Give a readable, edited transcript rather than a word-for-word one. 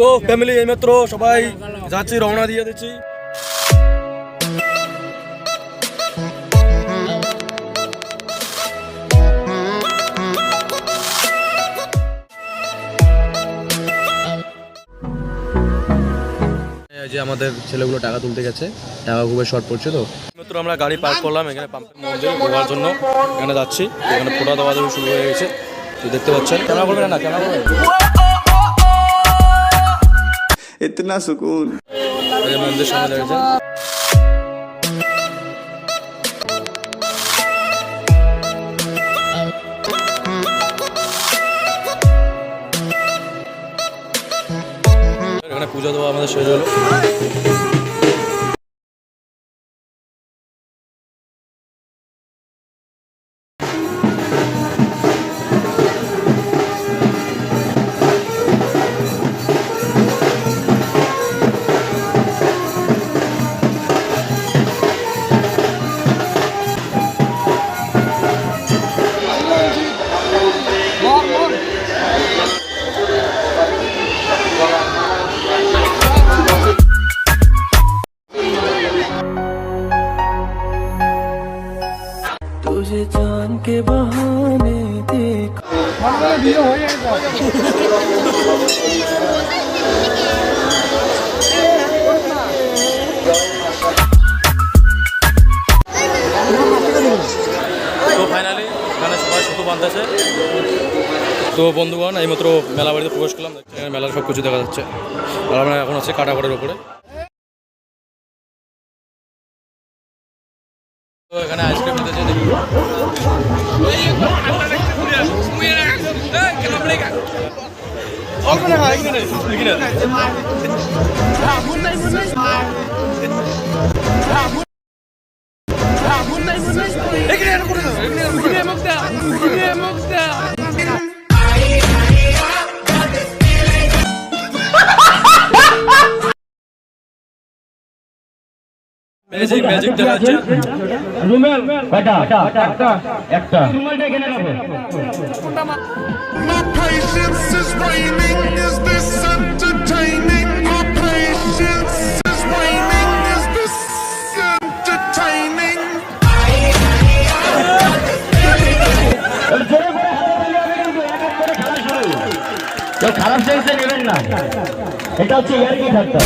তো ফ্যামিলি এইমাত্র সবাই যাচ্ছি, রওনা দিয়ে দিচ্ছি। যে আমাদের ছেলেগুলো টাকা তুলতে গেছে, টাকা খুবই শর্ট পড়ছে, তো মাত্র আমরা গাড়ি পার্ক করলাম এখানে পাম্পের মধ্যে ঘোরার জন্য। এখানে যাচ্ছি, এখানে ফোটা দেওয়া দেওয়া শুরু হয়ে গেছে, তো দেখতে পাচ্ছেন। ক্যামেরা করবেন না, ক্যামেরা করবেন। इतना सुकून মন্দির সামনে দেখেছেন। এখানে পূজা দেওয়া আমাদের শেষ হলো। तुझे जान के बहाने देखो তো ফাইনালি এখানে সবাই সুতো বাঁধতেছে। তো বন্ধুগণ, এইমাত্র মেলা বাড়িতে প্রবেশ করলাম, এখানে মেলার সব কিছু দেখা যাচ্ছে। আর আমরা এখন আছে কাটাগড়ের উপরে। তো এখানে আইসক্রিম দিতেছে, দেখি। ম্যাজিক ম্যাজিক দেখাচ্ছে। রুমেল কয়টা? একটা রুমেলটা এখানে রাখো। My patience is waning. Is this entertaining? My patience is waning. Is this entertaining? জোরে করে হাততালি হবে কিন্তু এক এক করে খেলা শুরু। কেউ খারাপ সেন্সে নেবেন না, এটা হচ্ছে ইয়ার্কি ঠাট্টা।